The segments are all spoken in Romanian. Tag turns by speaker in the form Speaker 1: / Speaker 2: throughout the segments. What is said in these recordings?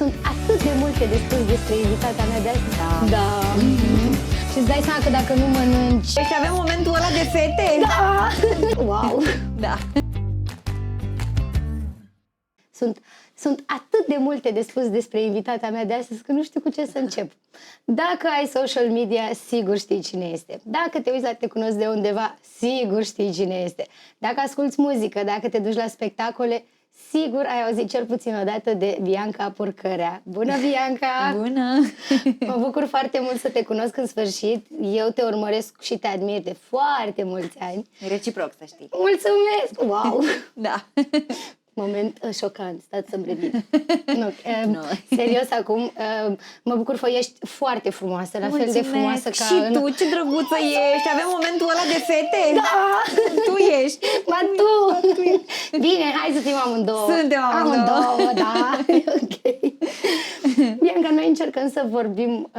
Speaker 1: Sunt atât de multe de spus despre invitata mea de astăzi.
Speaker 2: Da.
Speaker 1: Și îți dai seama că dacă nu mănânci...
Speaker 2: Deci avem momentul ăla de fete.
Speaker 1: Da! Wow!
Speaker 2: Da.
Speaker 1: Sunt atât de multe de spus despre invitata mea de astăzi că nu știu cu ce să încep. Dacă ai social media, sigur știi cine este. Dacă te uiți la Te Cunosc de Undeva, sigur știi cine este. Dacă asculți muzică, dacă te duci la spectacole, sigur ai auzit cel puțin o dată de Bianca Porcărea. Bună, Bianca!
Speaker 2: Bună!
Speaker 1: Mă bucur foarte mult să te cunosc în sfârșit. Eu te urmăresc și te admir de foarte mulți ani.
Speaker 2: Reciproc, să știi.
Speaker 1: Mulțumesc! Wow!
Speaker 2: Da.
Speaker 1: Moment șocant, stați să-mi revin. Serios, acum mă bucur că ești foarte frumoasă, la fel de frumoasă ca...
Speaker 2: Și tu, ce drăguță ești! Avem momentul ăla de fete!
Speaker 1: Da!
Speaker 2: Tu ești!
Speaker 1: Tu! Bine, hai să fim amândouă.
Speaker 2: Suntem amândouă.
Speaker 1: Da! Ok. Bianca, noi încercăm să vorbim,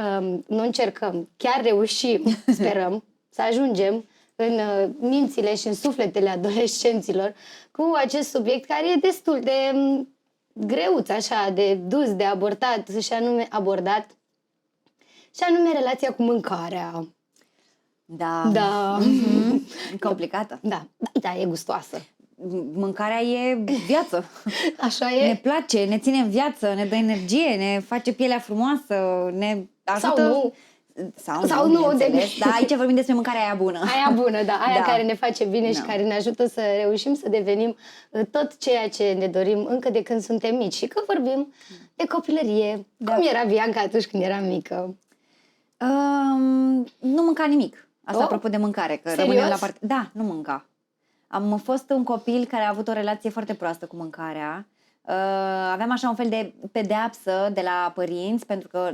Speaker 1: nu încercăm, chiar reușim, sperăm, să ajungem în mințile și în sufletele adolescenților cu acest subiect care e destul de greuț, așa, de dus, de abordat și anume relația cu mâncarea.
Speaker 2: Da.
Speaker 1: Da.
Speaker 2: Complicată.
Speaker 1: Da, e gustoasă.
Speaker 2: Mâncarea e viață.
Speaker 1: Așa e.
Speaker 2: Ne place, ne ține în viață, ne dă energie, ne face pielea frumoasă, ne ajută...
Speaker 1: Sau nu.
Speaker 2: Sau nu, bineînțeles. Dar aici vorbim despre mâncarea aia bună.
Speaker 1: Aia bună, da. Aia care ne face bine și
Speaker 2: Da.
Speaker 1: care ne ajută să reușim să devenim tot ceea ce ne dorim încă de când suntem mici. Și că vorbim de copilărie.
Speaker 2: Da.
Speaker 1: Cum era Bianca atunci când era mică?
Speaker 2: Nu mânca nimic. Asta
Speaker 1: Oh.
Speaker 2: apropo de mâncare, că
Speaker 1: Serios?
Speaker 2: rămânem la parte. Da, nu mânca. Am fost un copil care a avut o relație foarte proastă cu mâncarea. Aveam așa un fel de pedeapsă de la părinți, pentru că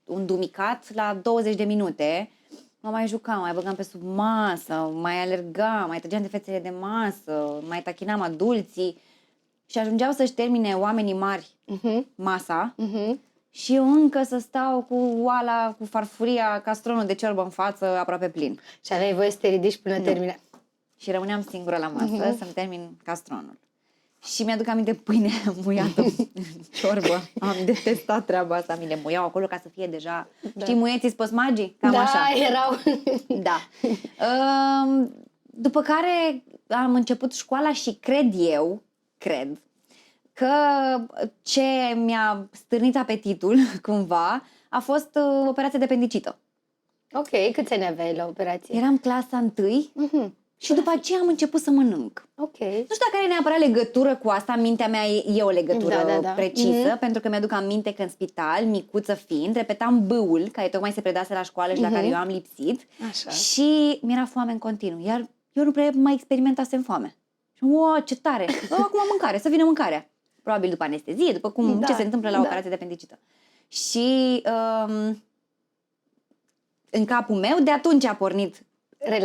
Speaker 2: un dumicat la 20 de minute mă mai jucam, mai băgam pe sub masă, mai alergam, mai trăgeam de fețele de masă, mai tachinam adulții și ajungeau să-și termine oamenii mari masa și eu încă să stau cu oala, cu farfuria, castronul de ciorbă în față aproape plin.
Speaker 1: Și aveai voie să te ridici până termina.
Speaker 2: Și rămâneam singură la masă să-mi termin castronul. Și mi-aduc aminte pâine muiată în ciorbă. Am detestat treaba asta. Mi le muiau acolo ca să fie deja...
Speaker 1: Da.
Speaker 2: Știi, muieții spăsmagii? Cam
Speaker 1: Da,
Speaker 2: așa.
Speaker 1: erau.
Speaker 2: Da. După care am început școala și cred că ce mi-a stârnit apetitul cumva a fost operația de apendicită.
Speaker 1: Ok, câți ani aveai la operație?
Speaker 2: Eram clasa 1 și după aceea am început să mănânc.
Speaker 1: Ok.
Speaker 2: Nu știu dacă are neapărat legătură cu asta, mintea mea e o legătură
Speaker 1: Da.
Speaker 2: precisă, pentru că mi-aduc aminte că în spital, micuță fiind, repetam B-ul, care tocmai se predase la școală și la care eu am lipsit,
Speaker 1: Așa.
Speaker 2: și mi-era foame în continuu, iar eu nu prea mai experimentasem foame. Și ce tare! Acum mâncare, să vină mâncarea. Probabil după anestezie, după ce se întâmplă la operație de apendicită. Și în capul meu, de atunci a pornit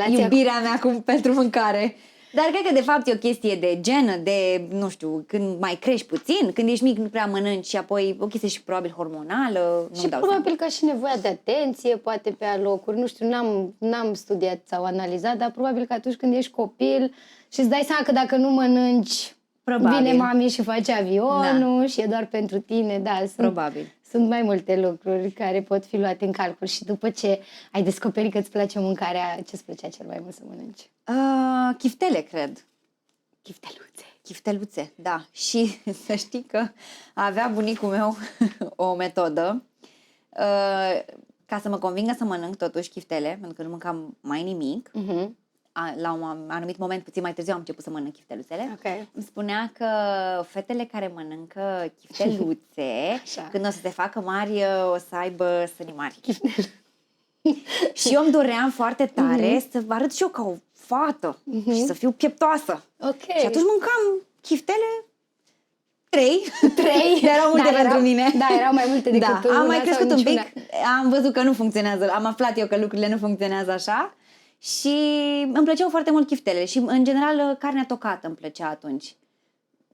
Speaker 2: iubirea mea pentru mâncare. Dar cred că de fapt e o chestie de genă, de, nu știu, când mai crești puțin, când ești mic nu prea mănânci și apoi o chestie și probabil hormonală.
Speaker 1: Și probabil că și nevoia de atenție, poate pe alocuri, nu știu, n-am studiat sau analizat, dar probabil că atunci când ești copil și îți dai seama că dacă nu mănânci, vine mami și face avionul și e doar pentru tine, da.
Speaker 2: Probabil.
Speaker 1: Sunt mai multe lucruri care pot fi luate în calcul. Și după ce ai descoperit că îți place mâncarea, ce îți plăcea cel mai mult să mănânci?
Speaker 2: Chiftele, cred.
Speaker 1: Chifteluțe,
Speaker 2: da. Și să știi că avea bunicul meu o metodă ca să mă convingă să mănânc totuși chiftele, pentru că nu mâncam mai nimic. La un anumit moment, puțin mai târziu, am început să mănânc chifteluțele.
Speaker 1: Okay.
Speaker 2: Îmi spunea că fetele care mănâncă chifteluțe, când o să se facă mari, o să aibă sânii mari. Și eu îmi doream foarte tare să vă arăt și eu ca o fată și să fiu pieptoasă.
Speaker 1: Okay.
Speaker 2: Și atunci mâncam chiftele 3.
Speaker 1: Dar
Speaker 2: erau multe pentru mine.
Speaker 1: Da, erau mai multe decât una.
Speaker 2: Am mai crescut un
Speaker 1: niciuna.
Speaker 2: pic, am văzut că nu funcționează, am aflat eu că lucrurile nu funcționează așa. Și îmi plăceau foarte mult chiftele și, în general, carnea tocată îmi plăcea atunci.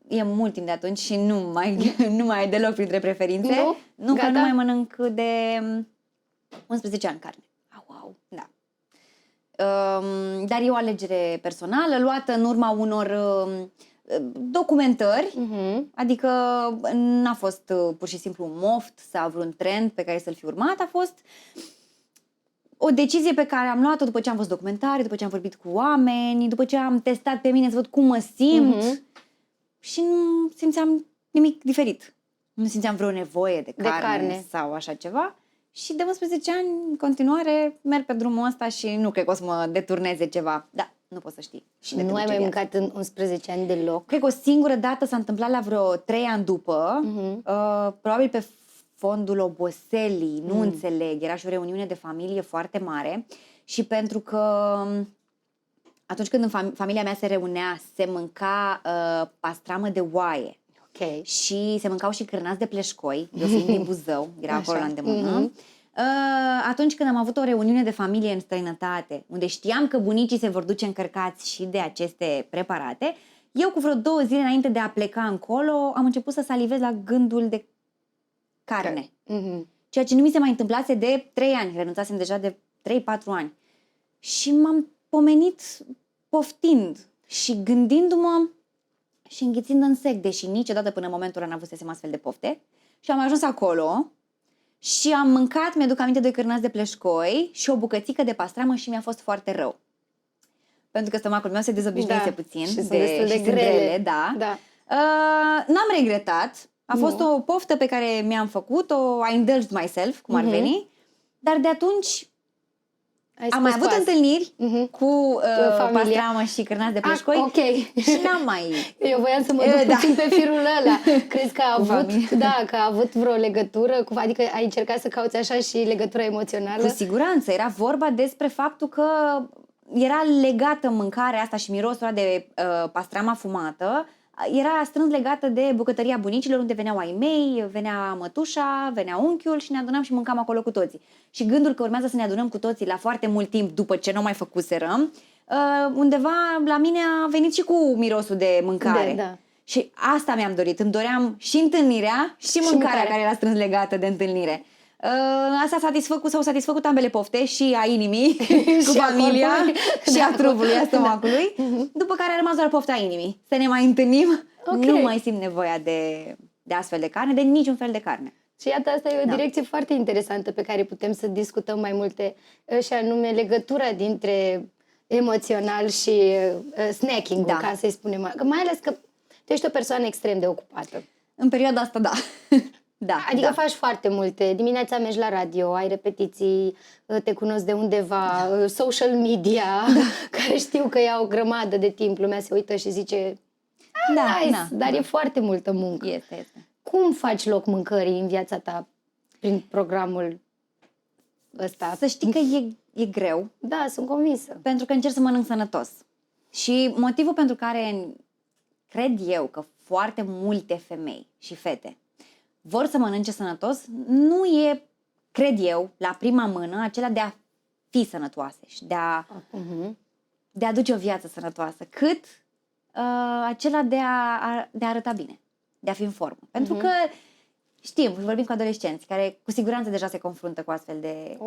Speaker 2: E mult timp de atunci și nu mai e deloc printre preferințe. Nu, că nu mai mănânc de 11 ani carne.
Speaker 1: Wow.
Speaker 2: Da. Dar e o alegere personală, luată în urma unor documentări,
Speaker 1: Mhm.
Speaker 2: adică n-a fost pur și simplu un moft sau vreun trend pe care să-l fi urmat, a fost o decizie pe care am luat-o după ce am văzut documentari, după ce am vorbit cu oameni, după ce am testat pe mine să văd cum mă simt și nu simțeam nimic diferit. Nu simțeam vreo nevoie de carne sau așa ceva. Și de 11 ani, în continuare, merg pe drumul ăsta și nu cred că o să mă deturneze ceva. Da, nu poți să știi. Și
Speaker 1: Nu ai mai mâncat în 11 ani deloc?
Speaker 2: Cred că o singură dată s-a întâmplat la vreo 3 ani după, probabil pe fondul oboselii, nu înțeleg, era și o reuniune de familie foarte mare și pentru că atunci când în familia mea se reunea, se mânca pastramă de oaie.
Speaker 1: Okay.
Speaker 2: Și se mâncau și cârnați de pleșcoi, eu fiind din Buzău, era acolo la îndemână. Atunci când am avut o reuniune de familie în străinătate, unde știam că bunicii se vor duce încărcați și de aceste preparate, eu cu vreo 2 zile înainte de a pleca încolo, am început să salivez la gândul de carne. Ceea ce nu mi se mai întâmplase de 3 ani, renunțasem deja de 3-4 ani. Și m-am pomenit poftind și gândindu-mă și înghițind în sec, deși niciodată până în momentul ăla n-avusesem astfel de pofte. Și am ajuns acolo și am mâncat, mi-aduc aminte, 2 cârnați de pleșcoi și o bucățică de pastramă și mi-a fost foarte rău. Pentru că stomacul meu se dezobișnuise puțin.
Speaker 1: Și sunt destul de grele.
Speaker 2: Da. N-am regretat. A fost o poftă pe care mi-am făcut-o, I indulged myself, cum ar veni. Dar de atunci am mai avut întâlniri cu pastramă și cârnați de pleșcoi și n-am mai...
Speaker 1: Eu voiam să mă duc puțin pe firul ăla. Crezi că că a avut vreo legătură? Adică ai încercat să cauți așa și legătura emoțională?
Speaker 2: Cu siguranță. Era vorba despre faptul că era legată mâncarea asta și mirosul ăla de pastrama fumată. Era strâns legată de bucătăria bunicilor, unde veneau ai mei, venea mătușa, venea unchiul și ne adunam și mâncam acolo cu toții. Și gândul că urmează să ne adunăm cu toții la foarte mult timp după ce nu mai făcuserăm, undeva la mine a venit și cu mirosul de mâncare.
Speaker 1: Da.
Speaker 2: Și asta mi-am dorit. Îmi doream și întâlnirea și mâncarea care era strâns legată de întâlnire. Asta s-au satisfăcut ambele pofte, și a inimii cu familia și a trupului, a stomacului. După care a rămas doar pofta inimii. Să ne mai întâlnim. Nu mai simt nevoia de astfel de carne, de niciun fel de carne.
Speaker 1: Și iată, asta e o direcție foarte interesantă pe care putem să discutăm mai multe, și anume legătura dintre emoțional și snacking-ul, ca să-i spunem. Mai ales că tu ești o persoană extrem de ocupată.
Speaker 2: În perioada asta, da.
Speaker 1: Adică faci foarte multe. Dimineața mergi la radio, ai repetiții, te cunosc de undeva, social media, care știu că ia o grămadă de timp. Lumea se uită și zice, dar e foarte multă muncă.
Speaker 2: Este.
Speaker 1: Cum faci loc mâncării în viața ta prin programul ăsta?
Speaker 2: Să știi că e greu.
Speaker 1: Da, sunt convinsă.
Speaker 2: Pentru că încerc să mănânc sănătos. Și motivul pentru care cred eu că foarte multe femei și fete vor să mănânce sănătos nu e, cred eu, la prima mână, acela de a fi sănătoase și de a duce o viață sănătoasă, cât acela de a arăta bine, de a fi în formă. Pentru că știm, vorbim cu adolescenți care cu siguranță deja se confruntă cu astfel de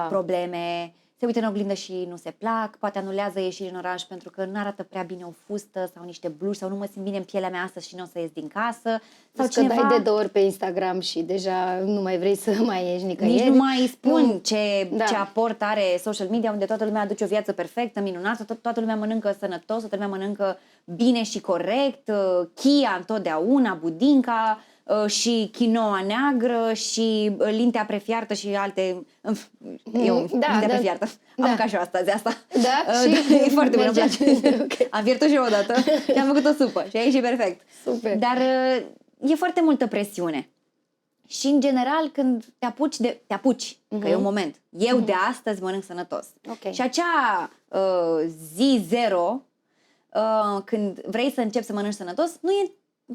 Speaker 2: probleme, se uită în oglindă și nu se plac, poate anulează ieșiri în oraș pentru că nu arată prea bine o fustă sau niște bluși sau nu mă simt bine în pielea mea astăzi și nu o să ies din casă. Sau
Speaker 1: cineva... dai de 2 ori pe Instagram și deja nu mai vrei să mai ieși nicăieri.
Speaker 2: Nici nu mai spun ce aport are social media, unde toată lumea aduce o viață perfectă, minunată, toată lumea mănâncă sănătos, toată lumea mănâncă bine și corect, chia întotdeauna, budinca și quinoa neagră și lintea prefiartă și alte... lintea prefiartă. Am mâncat și eu astăzi asta. E foarte bună, îmi place. Am fiert-o și eu odată și am făcut o supă și a ieșit perfect.
Speaker 1: Super.
Speaker 2: Dar e foarte multă presiune. Și în general când te apuci, că e un moment. Eu de astăzi mănânc sănătos. Și acea zi zero, când vrei să începi să mănânci sănătos, nu e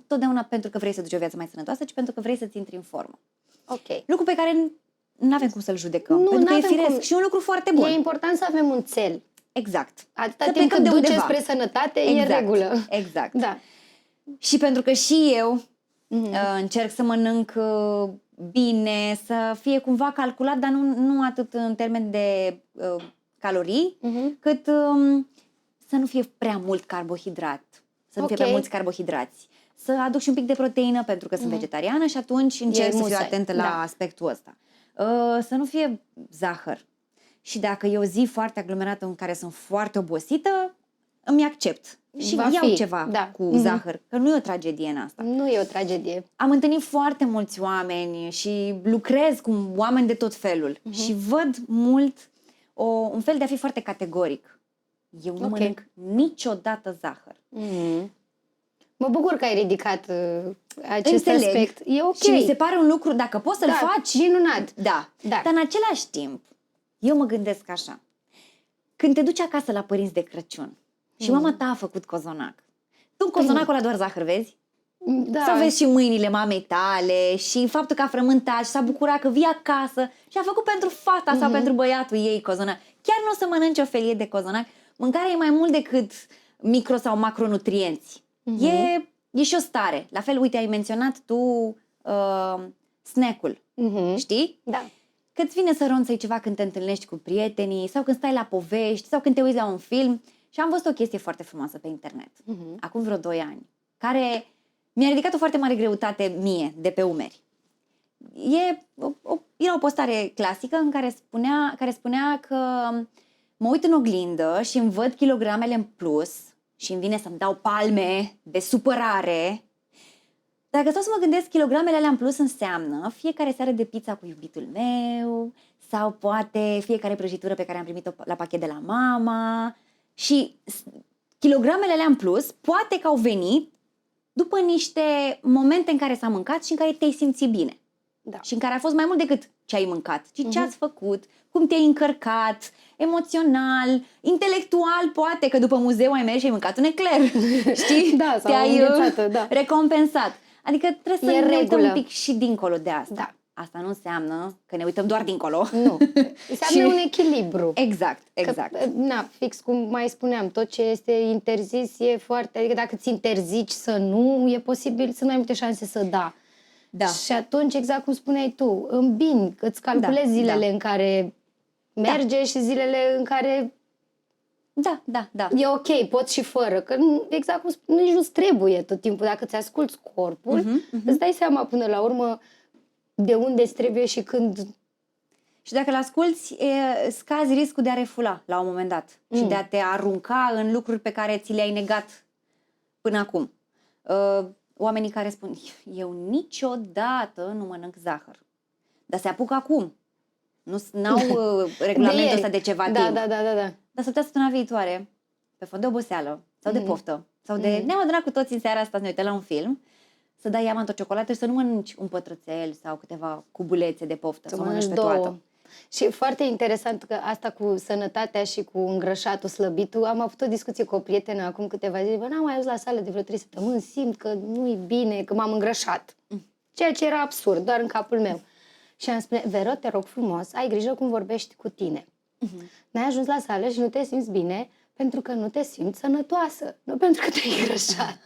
Speaker 2: totdeauna pentru că vrei să duci o viață mai sănătoasă, ci pentru că vrei să-ți intri în formă. Lucru pe care nu avem cum să-l judecăm, pentru că e firesc și un lucru foarte bun.
Speaker 1: E important să avem un cel.
Speaker 2: Exact.
Speaker 1: Atâta timp cât duce spre sănătate, e în regulă.
Speaker 2: Exact. Și pentru că și eu încerc să mănânc bine, să fie cumva calculat, dar nu atât în termen de calorii, cât să nu fie prea mult carbohidrat, să nu fie
Speaker 1: Ok.
Speaker 2: prea mulți carbohidrați, să aduc și un pic de proteină pentru că sunt vegetariană și atunci încerc să fiu
Speaker 1: musai,
Speaker 2: atentă la
Speaker 1: da.
Speaker 2: aspectul ăsta. Să nu fie zahăr. Și dacă e o zi foarte aglomerată în care sunt foarte obosită, îmi accept. Și
Speaker 1: Va
Speaker 2: iau
Speaker 1: fi,
Speaker 2: ceva
Speaker 1: da.
Speaker 2: cu zahăr, că nu e o tragedie în asta.
Speaker 1: Nu e o tragedie.
Speaker 2: Am întâlnit foarte mulți oameni și lucrez cu oameni de tot felul și văd mult un fel de a fi foarte categoric. Eu nu
Speaker 1: Ok.
Speaker 2: mănânc niciodată zahăr.
Speaker 1: Mă bucur că ai ridicat acest
Speaker 2: Înțeleg.
Speaker 1: aspect. E ok.
Speaker 2: Și mi se pare un lucru, dacă poți să-l
Speaker 1: Da,
Speaker 2: faci,
Speaker 1: minunat.
Speaker 2: da.
Speaker 1: Da.
Speaker 2: Dar în același timp, eu mă gândesc așa. Când te duci acasă la părinți de Crăciun și mama ta a făcut cozonac, tu în cozonacul ăla doar zahăr vezi?
Speaker 1: Da.
Speaker 2: Sau vezi și mâinile mamei tale și faptul că a frământat și s-a bucurat că vii acasă și a făcut pentru fata sau pentru băiatul ei cozonac. Chiar nu o să mănânci o felie de cozonac. Mâncarea e mai mult decât micro sau macronutrienți. E și o stare. La fel, uite, ai menționat tu snack-ul. Știi?
Speaker 1: Da.
Speaker 2: Că îți vine să ronțăi ceva când te întâlnești cu prietenii sau când stai la povești sau când te uiți la un film. Și am văzut o chestie foarte frumoasă pe internet, acum vreo 2 ani, care mi-a ridicat o foarte mare greutate mie de pe umeri. Era o postare clasică în care spunea că mă uit în oglindă și îmi văd kilogramele în plus și îmi vine să-mi dau palme de supărare. Dacă stau să mă gândesc, kilogramele alea în plus înseamnă fiecare seară de pizza cu iubitul meu sau poate fiecare prăjitură pe care am primit-o la pachet de la mama. Și kilogramele alea în plus poate că au venit după niște momente în care s-a mâncat și în care te-ai simțit bine.
Speaker 1: Da.
Speaker 2: Și în care a fost mai mult decât ce ai mâncat, ci ce ați făcut, cum te-ai încărcat, emoțional, intelectual, poate că după muzeu ai mers și ai mâncat un ecler, știi?
Speaker 1: Da, sau
Speaker 2: te-ai
Speaker 1: înghețată, da.
Speaker 2: recompensat. Adică trebuie să
Speaker 1: E
Speaker 2: ne uităm
Speaker 1: regulă.
Speaker 2: un pic și dincolo de asta.
Speaker 1: Da.
Speaker 2: Asta nu înseamnă că ne uităm doar dincolo.
Speaker 1: Nu. Înseamnă un echilibru.
Speaker 2: Exact,
Speaker 1: Că,
Speaker 2: exact.
Speaker 1: na, fix cum mai spuneam, tot ce este interzis e foarte... Adică dacă ți interzici să nu, e posibil, sunt mai multe șanse să da.
Speaker 2: Da.
Speaker 1: Și atunci, exact cum spuneai tu, îmbini, îți calculezi zilele în care merge și zilele în care
Speaker 2: Da.
Speaker 1: e ok, poți și fără. Că exact cum spun, nici nu-ți trebuie tot timpul. Dacă ți asculți corpul, îți dai seama până la urmă de unde îți trebuie și când...
Speaker 2: Și dacă îl asculți, scazi riscul de a refula la un moment dat și de a te arunca în lucruri pe care ți le-ai negat până acum. Oamenii care spun, eu niciodată nu mănânc zahăr. Dar se apucă acum. N-au regulamentul ăsta de ceva timp.
Speaker 1: Da.
Speaker 2: Dar s-ar putea săptămâna viitoare, pe fond de oboseală sau de poftă, sau de ne-am adunat cu toții în seara asta să ne uităm la un film, să dai iama într-o ciocolată și să nu mănânci un pătrățel sau câteva cubulețe de poftă, să o mănânci pe toată.
Speaker 1: Și foarte interesant că asta cu sănătatea și cu îngrășatul, slăbitul, am avut o discuție cu o prietenă acum câteva zile, n-am mai ajuns la sală de vreo 3 săptămâni, simt că nu-i bine, că m-am îngrășat. Ceea ce era absurd, doar în capul meu. Și am spus, Vero, te rog frumos, ai grijă cum vorbești cu tine. N-ai ajuns la sală și nu te simți bine pentru că nu te simți sănătoasă, nu pentru că te-ai îngrășat.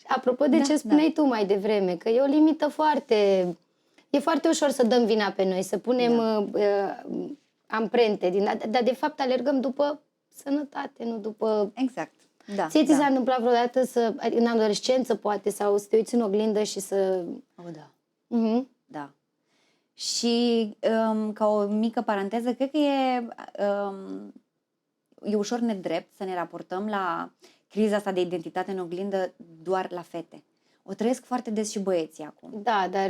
Speaker 1: Apropo de ce spuneai tu mai devreme, că e o limită foarte... E foarte ușor să dăm vina pe noi, să punem amprente, dar de fapt alergăm după sănătate, nu după...
Speaker 2: Exact. Da.
Speaker 1: Ție ți s-a întâmplat vreodată în adolescență poate, sau să te uiți în oglindă și să...
Speaker 2: Da.
Speaker 1: Mhm.
Speaker 2: Da. Și ca o mică paranteză, cred că e ușor nedrept să ne raportăm la criza asta de identitate în oglindă doar la fete. O trăiesc foarte des și băieții acum.
Speaker 1: Da, dar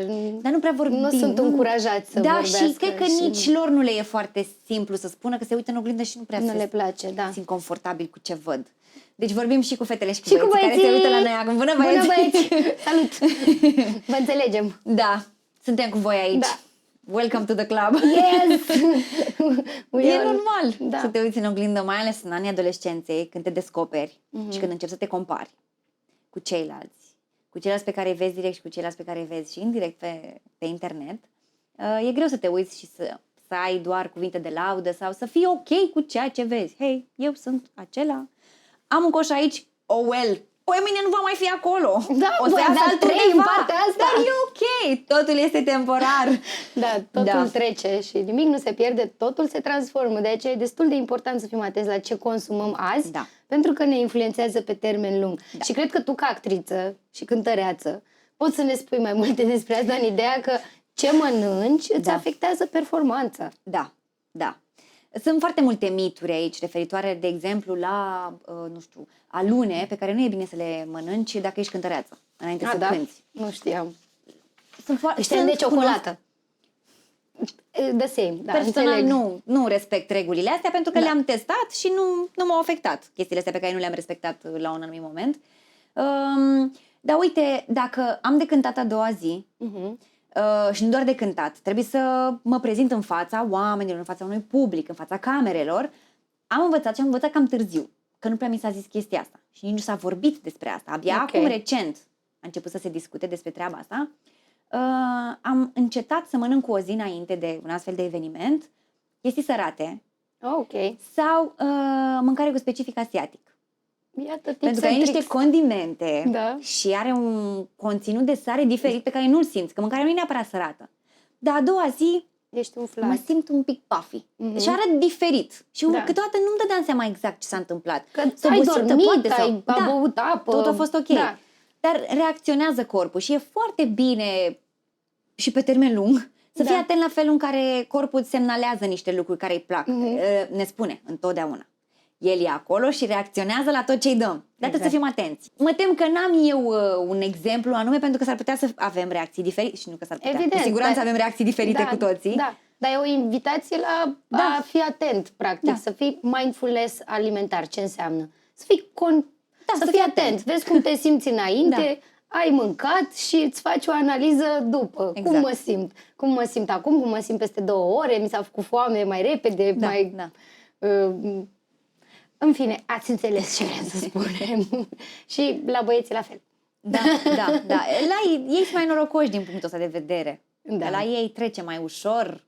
Speaker 2: nu prea vorbim.
Speaker 1: nu sunt încurajați să vorbească.
Speaker 2: Da, și cred că nici lor nu le e foarte simplu să spună că se uită în oglindă și nu prea
Speaker 1: nu le place, da.
Speaker 2: simt confortabil cu ce văd. Deci vorbim și cu fetele și cu
Speaker 1: Și
Speaker 2: băieții, care se uită la noi acum. Bună băieți!
Speaker 1: Bună băieți! Salut! Vă înțelegem!
Speaker 2: Da, suntem cu voi aici.
Speaker 1: Da.
Speaker 2: Welcome to the club!
Speaker 1: Yes!
Speaker 2: E normal
Speaker 1: Da.
Speaker 2: să te uiți în oglindă, mai ales în anii adolescenței, când te descoperi și când începi să te compari cu ceilalți pe care îi vezi direct și cu ceilalți pe care îi vezi și indirect pe internet. E greu să te uiți și să ai doar cuvinte de laudă sau să fii ok cu ceea ce vezi. Hei, eu sunt acela. Am un coș aici, oh well, Păi mâine nu va mai fi acolo.
Speaker 1: Da,
Speaker 2: o să
Speaker 1: bă,
Speaker 2: iasă
Speaker 1: dar
Speaker 2: altundeva.
Speaker 1: trăi în partea asta.
Speaker 2: Dar e ok, totul este temporar.
Speaker 1: Da, totul
Speaker 2: Da.
Speaker 1: trece și nimic nu se pierde, totul se transformă. De aceea e destul de important să fim atenți la ce consumăm azi,
Speaker 2: Da.
Speaker 1: pentru că ne influențează pe termen lung.
Speaker 2: Da.
Speaker 1: Și cred că tu, ca actriță și cântăreață, poți să ne spui mai multe despre asta, în ideea că ce mănânci îți afectează performanța.
Speaker 2: Da, da. Sunt foarte multe mituri aici referitoare, de exemplu, la, nu știu, alune pe care nu e bine să le mănânci dacă ești cântăreață, înainte să cânti.
Speaker 1: Nu știam.
Speaker 2: Sunt
Speaker 1: Știam de ciocolată. The same, da,
Speaker 2: personal
Speaker 1: înțeleg.
Speaker 2: nu respect regulile astea pentru că le-am testat și nu m-au afectat chestiile astea pe care nu le-am respectat la un anumit moment. Dar uite, dacă am de cântat a doua zi și nu doar de cântat, trebuie să mă prezint în fața oamenilor, în fața unui public, în fața camerelor, am învățat cam târziu, că nu prea mi s-a zis chestia asta și nici nu s-a vorbit despre asta. Abia acum recent a început să se discute despre treaba asta. Am încetat să mănânc cu o zi înainte de un astfel de eveniment chestii sărate sau mâncare cu specific asiatic.
Speaker 1: Iată,
Speaker 2: pentru că ai niște condimente și are un conținut de sare diferit pe care nu-l simți, că mâncarea nu e neapărat sărată. Dar a doua zi
Speaker 1: ești umflat.
Speaker 2: mă simt un pic puffy. Și arată diferit. Și câteodată nu-mi dădeam seama exact ce s-a întâmplat.
Speaker 1: Că ai dormit, ai băut apă.
Speaker 2: Tot a fost ok. Dar reacționează corpul și e foarte bine și pe termen lung să fii atent la felul în care corpul îți semnalează niște lucruri care îi plac. Ne spune întotdeauna. El e acolo și reacționează la tot ce îi dăm. Dar trebuie să fim atenți. Mă tem că n-am eu un exemplu anume pentru că s-ar putea să avem reacții diferite. Și nu că s-ar putea.
Speaker 1: Evident,
Speaker 2: cu siguranță avem reacții diferite cu toții.
Speaker 1: Da, dar e o invitație la a fi atent, practic. Să fii mindfulness alimentar. Ce înseamnă? Să fii să fii atent. Vezi cum te simți înainte, ai mâncat și îți faci o analiză după. Cum mă simt? Cum mă simt acum? Cum mă simt peste 2 ore? Mi s-a făcut foame mai repede? În fine, ați înțeles ce vrem să spunem. Și la băieții la fel.
Speaker 2: Da. Ei sunt mai norocoși din punctul ăsta de vedere. La ei trece mai ușor.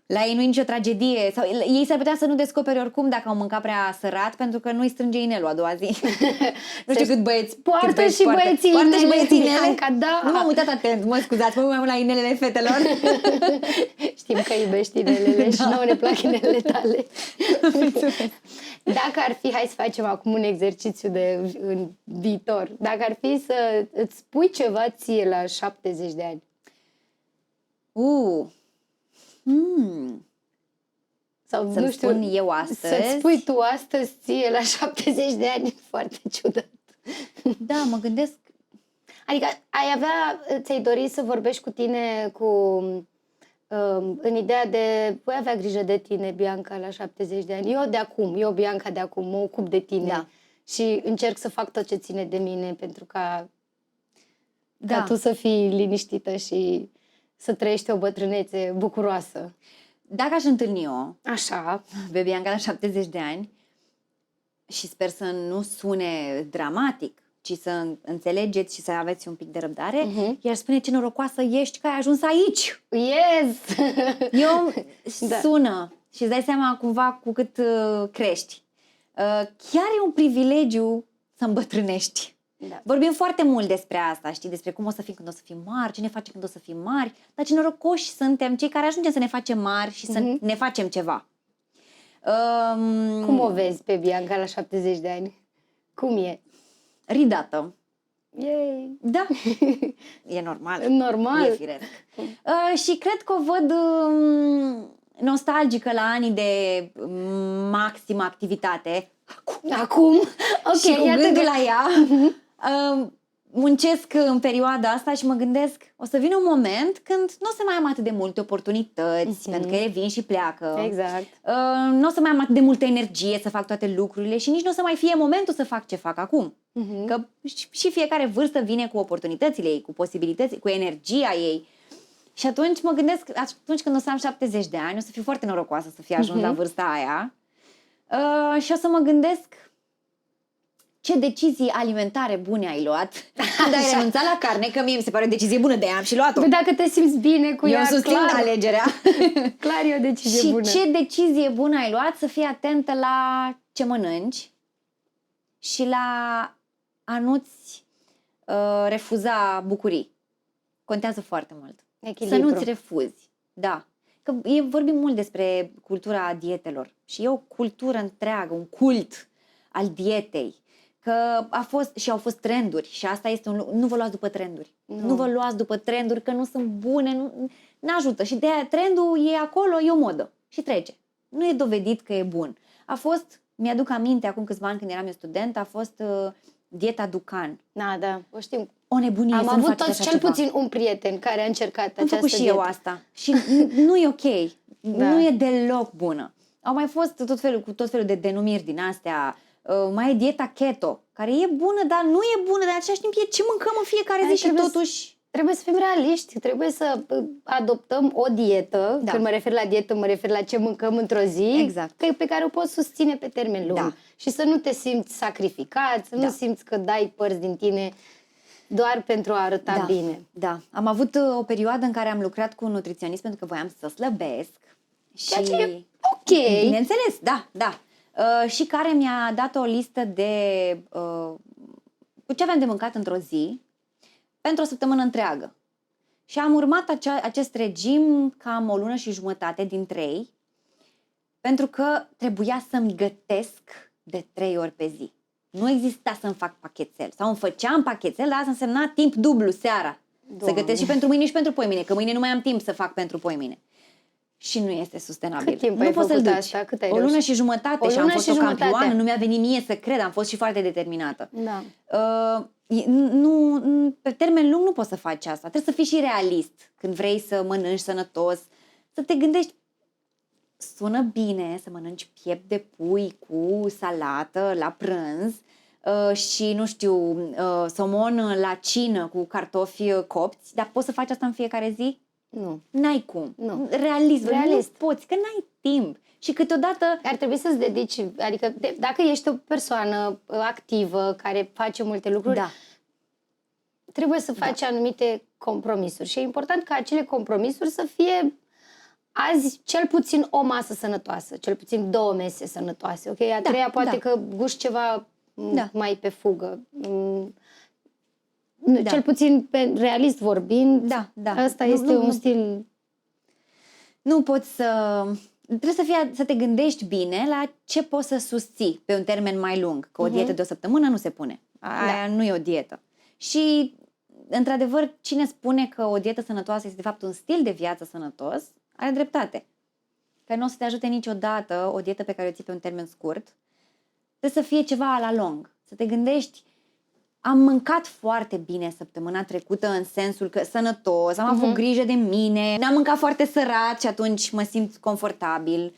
Speaker 2: La ei nu e nicio tragedie. Sau ei s-ar putea să nu descopere oricum dacă au mâncat prea sărat, pentru că nu-i strânge inelul a doua zi. Nu știu cât băieți
Speaker 1: poartă și băieții inele.
Speaker 2: Nu m-am uitat atent, mă scuzați, mă uit mai mult la inelele fetelor.
Speaker 1: Știm că iubești inelele și nouă ne plac inelele tale. Dacă ar fi, hai să facem acum un exercițiu în viitor. Dacă ar fi să îți spui ceva ție la 70 de ani. Sau,
Speaker 2: să-mi spun eu astăzi.
Speaker 1: Să-ți spui tu astăzi ție la 70 de ani. Foarte ciudat.
Speaker 2: Da, mă gândesc.
Speaker 1: Adică ți-ai dori să vorbești cu tine în ideea de voi avea grijă de tine, Bianca, la 70 de ani. Eu, Bianca, de acum, mă ocup de tine și încerc să fac tot ce ține de mine pentru ca tu să fii liniștită și să trăiești o bătrânețe bucuroasă.
Speaker 2: Dacă aș întâlni-o pe Bianca la 70 de ani și sper să nu sune dramatic, ci să înțelegeți și să aveți un pic de răbdare, iar spune ce norocoasă ești că ai ajuns aici.
Speaker 1: Yes!
Speaker 2: Sună și îți dai seama cumva cu cât crești. Chiar e un privilegiu să îmbătrânești. Vorbim foarte mult despre asta, știi, despre cum o să fim când o să fim mari, ce ne facem când o să fim mari, dar ce norocoși suntem cei care ajungem să ne facem mari și să ne facem ceva.
Speaker 1: Cum o vezi pe Bianca la 70 de ani? Cum e?
Speaker 2: Ridată.
Speaker 1: Yay.
Speaker 2: Da. E normal.
Speaker 1: Normal.
Speaker 2: E firesc. Și cred că o văd nostalgică la anii de maximă activitate.
Speaker 1: Acum? Ok,
Speaker 2: și cu gândul la ea muncesc în perioada asta și mă gândesc, o să vină un moment când nu o să mai am atât de multe oportunități, pentru că ele vin și pleacă.
Speaker 1: Exact.
Speaker 2: Nu o să mai am atât de multă energie să fac toate lucrurile și nici nu o să mai fie momentul să fac ce fac acum. Că și fiecare vârstă vine cu oportunitățile ei, cu posibilități, cu energia ei. Și atunci mă gândesc, atunci când o să am 70 de ani, o să fiu foarte norocoasă să fi ajuns la vârsta aia. Și o să mă gândesc ce decizii alimentare bune ai luat când ai renunțat la carne, că mie mi se pare o decizie bună, de aia am și luat-o.
Speaker 1: Dacă te simți bine cu ea,
Speaker 2: eu susțin alegerea.
Speaker 1: Clar e o decizie bună.
Speaker 2: Și ce decizie bună ai luat să fii atentă la ce mănânci și la a nu-ți refuza bucurii. Contează foarte mult.
Speaker 1: Echilibru.
Speaker 2: Să nu-ți refuzi. Da. Că vorbim mult despre cultura dietelor și e o cultură întreagă, un cult al dietei. Că au fost trenduri și asta este nu vă luați după trenduri. Nu vă luați după trenduri că nu sunt bune, nu ajută. Și de aia trendul e acolo, e o modă și trece. Nu e dovedit că e bun. Mi-aduc aminte, acum câțiva ani când eram eu student, a fost dieta Dukan.
Speaker 1: Da, o știm.
Speaker 2: O nebunie.
Speaker 1: Am avut toți cel puțin un prieten care a încercat această dietă.
Speaker 2: Am făcut și eu asta. Și nu e ok. Nu e deloc bună. Au mai fost tot felul de denumiri din astea. Mai e dieta keto, care e bună, dar nu e bună, dar în același timp e ce mâncăm în fiecare zi și totuși...
Speaker 1: Trebuie să fim realiști, trebuie să adoptăm o dietă.
Speaker 2: Da.
Speaker 1: Când mă refer la dietă, mă refer la ce mâncăm într-o zi,
Speaker 2: exact.
Speaker 1: pe care o poți susține pe termen lung.
Speaker 2: Da.
Speaker 1: Și să nu te simți sacrificat, să nu simți că dai părți din tine doar pentru a arăta bine.
Speaker 2: Da. Am avut o perioadă în care am lucrat cu un nutriționist pentru că voiam să slăbesc.
Speaker 1: Ceea ce e ok.
Speaker 2: Bineînțeles, da. Și care mi-a dat o listă de cu ce aveam de mâncat într-o zi pentru o săptămână întreagă. Și am urmat acest regim cam o lună și jumătate din 3, pentru că trebuia să-mi gătesc de 3 ori pe zi. Nu exista să-mi fac pachetel. Sau îmi făceam pachetel, dar asta însemna timp dublu seara. Doamne. Să gătesc și pentru mâine și pentru poimine, că mâine nu mai am timp să fac pentru poimine. Și nu este sustenabil.
Speaker 1: Cât timp
Speaker 2: nu
Speaker 1: ai
Speaker 2: poți
Speaker 1: făcut
Speaker 2: să-l duci.
Speaker 1: asta? Cât ai
Speaker 2: o lună și jumătate și am fost o campioană, nu mi-a venit mie să cred, am fost și foarte determinată.
Speaker 1: Da.
Speaker 2: Pe termen lung nu poți să faci asta. Trebuie să fii și realist când vrei să mănânci sănătos, să te gândești, sună bine să mănânci piept de pui cu salată la prânz și, nu știu, somon la cină cu cartofi copți, dar poți să faci asta în fiecare zi?
Speaker 1: Nu.
Speaker 2: N-ai cum.
Speaker 1: Nu.
Speaker 2: Realist. Nu poți, că n-ai timp. Și câteodată...
Speaker 1: Ar trebui să-ți dedici, adică dacă ești o persoană activă care face multe lucruri, trebuie să faci anumite compromisuri. Și e important ca acele compromisuri să fie azi cel puțin o masă sănătoasă, cel puțin 2 mese sănătoase. Ok? A treia poate că guști ceva mai pe fugă. Cel puțin realist vorbind, asta este un stil...
Speaker 2: Nu poți să... Trebuie să te gândești bine la ce poți să susții pe un termen mai lung. Că o dietă de o săptămână nu se pune. Aia nu e o dietă. Și, într-adevăr, cine spune că o dietă sănătoasă este de fapt un stil de viață sănătos, are dreptate. Că nu o să te ajute niciodată o dietă pe care o ții pe un termen scurt. Trebuie să fie ceva la lung. Să te gândești, am mâncat foarte bine săptămâna trecută în sensul că sănătos, am avut grijă de mine, n-am mâncat foarte sărat și atunci mă simt confortabil.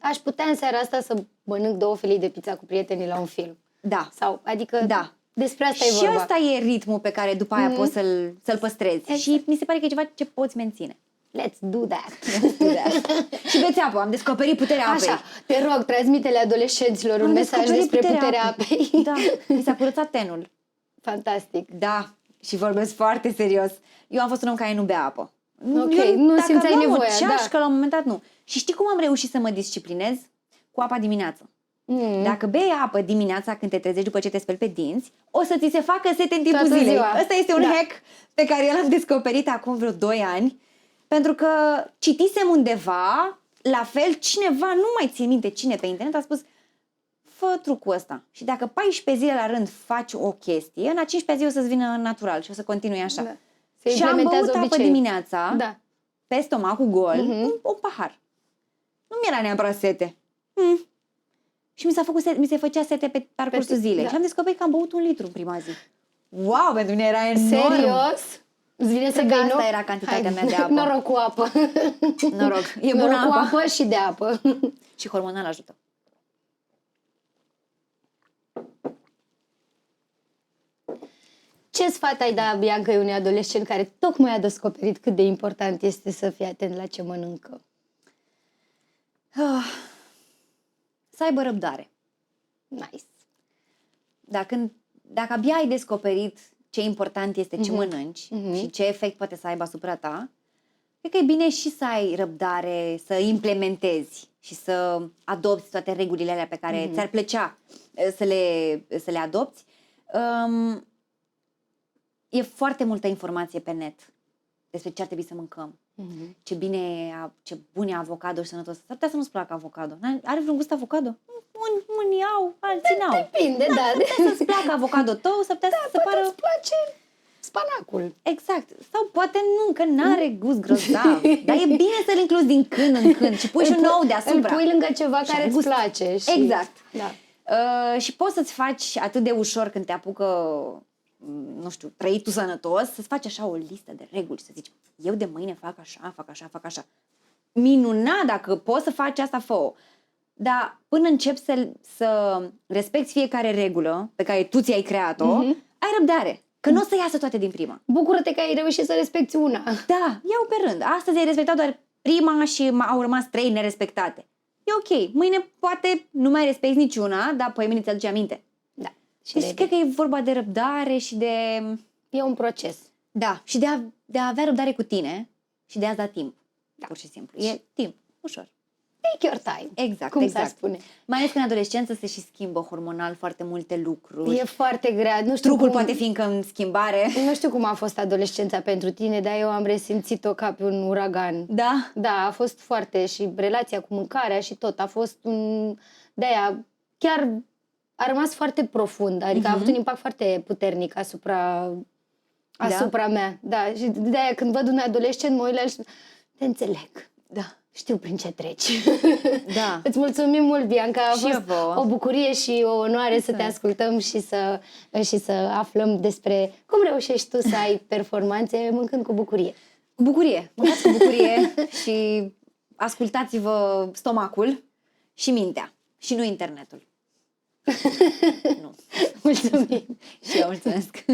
Speaker 1: Aș putea în seara asta să mănânc 2 felii de pizza cu prietenii la un film.
Speaker 2: Da.
Speaker 1: Sau, adică despre asta e
Speaker 2: vorba. Și ăsta e ritmul pe care după aia poți să-l păstrezi. Exact. Și mi se pare că e ceva ce poți menține.
Speaker 1: Let's do that.
Speaker 2: Și beți apă, am descoperit puterea apei.
Speaker 1: Așa, te rog, transmite-le adolescenților un mesaj despre puterea apei.
Speaker 2: Da, mi s-a curățat tenul.
Speaker 1: Fantastic.
Speaker 2: Da, și vorbesc foarte serios. Eu am fost un om care nu bea apă.
Speaker 1: Ok, nu simțeai nevoia.
Speaker 2: Că la un moment dat nu. Și știi cum am reușit să mă disciplinez? Cu apa dimineață. Dacă bei apă dimineața când te trezești după ce te speli pe dinți, o să ți se facă sete în timpul zilei. Ăsta este un hack pe care eu l-am descoperit acum vreo 2 ani. Pentru că citisem undeva, la fel, cineva, nu mai țin minte cine pe internet, a spus, fă trucul ăsta. Și dacă 14 zile la rând faci o chestie, în a 15-a zi o să-ți vină natural și o să continui așa. Da. Și am băut apă dimineața, pe stomacul gol, un pahar. Nu mi-era neapărat sete. Și mi se făcea sete pe parcursul zilei. Și am descoperit că am băut 1 litru în prima zi. Wow, pentru mine era enorm.
Speaker 1: Serios? Îți vine să bei,
Speaker 2: asta era cantitatea mea de apă.
Speaker 1: Noroc cu apă.
Speaker 2: Noroc. E bună
Speaker 1: cu apă și de apă.
Speaker 2: Și hormonal ajută.
Speaker 1: Ce sfat ai da, Bianca, unui adolescent care tocmai a descoperit cât de important este să fie atent la ce mănâncă?
Speaker 2: Să aibă răbdare.
Speaker 1: Nice.
Speaker 2: Dacă abia ai descoperit ce important este ce mănânci și ce efect poate să aibă asupra ta, cred că e bine și să ai răbdare, să implementezi și să adopți toate regulile alea pe care ți-ar plăcea să le adopți. E foarte multă informație pe net despre ce ar trebui să mâncăm. Ce ce bun e avocado și sănătos. S-ar putea să nu-ți placă avocado. Are vreun gust avocado? Unii au, alții n-au.
Speaker 1: Depinde, da.
Speaker 2: S-ar putea să-ți placă avocado tău, s-ar putea să
Speaker 1: Poate
Speaker 2: pară...
Speaker 1: îți place spanacul.
Speaker 2: Exact. Sau poate nu, că n-are gust grozav. Dar e bine să-l incluzi din când în când și pui și un ou deasupra.
Speaker 1: Îl pui lângă ceva
Speaker 2: Și
Speaker 1: care
Speaker 2: are
Speaker 1: îți
Speaker 2: gust.
Speaker 1: place. Și...
Speaker 2: Exact.
Speaker 1: Da.
Speaker 2: Și poți să-ți faci atât de ușor când te apucă, nu știu, trăitul sănătos, să-ți faci așa o listă de reguli, să zici, eu de mâine fac așa, fac așa, fac așa. Minunat, dacă poți să faci asta, fă-o. Dar până începi să respecti fiecare regulă pe care tu ți-ai creat-o, ai răbdare. Că nu o să iasă toate din prima.
Speaker 1: Bucură-te că ai reușit să respecti una.
Speaker 2: Da, iau pe rând. Astăzi ai respectat doar prima și au rămas 3 nerespectate. E ok. Mâine poate nu mai respecti niciuna, dar păi mâine ți-aduce aminte.
Speaker 1: Da. Și
Speaker 2: Deci cred că e vorba de răbdare și de...
Speaker 1: E un proces.
Speaker 2: Da, și de a avea răbdare cu tine și de a-ți da timp. Da. Pur și simplu. E timp. Ușor.
Speaker 1: Take your time.
Speaker 2: Exact,
Speaker 1: Cum
Speaker 2: exact.
Speaker 1: s-ar spune.
Speaker 2: Mai ales că în adolescență se și schimbă hormonal foarte multe lucruri.
Speaker 1: E foarte grea. Nu știu
Speaker 2: Trupul poate fi încă în schimbare.
Speaker 1: Nu știu cum a fost adolescența pentru tine, dar eu am resimțit-o ca pe un uragan.
Speaker 2: Da?
Speaker 1: Da, a fost foarte și relația cu mâncarea și tot. A fost un... De-aia chiar a rămas foarte profund. Adică a avut un impact foarte puternic asupra mea. Da, și de-aia când văd un adolescent mă uit la el și te înțeleg.
Speaker 2: Da.
Speaker 1: Știu prin ce treci.
Speaker 2: Da.
Speaker 1: Îți mulțumim mult, Bianca. A
Speaker 2: Și
Speaker 1: fost
Speaker 2: eu vouă.
Speaker 1: o bucurie și o onoare să te ascultăm și să aflăm despre cum reușești tu să ai performanțe mâncând cu bucurie.
Speaker 2: Cu bucurie. Mâncați cu bucurie și ascultați-vă stomacul și mintea. Și nu internetul. Nu.
Speaker 1: Mulțumim!
Speaker 2: Și eu mulțumesc.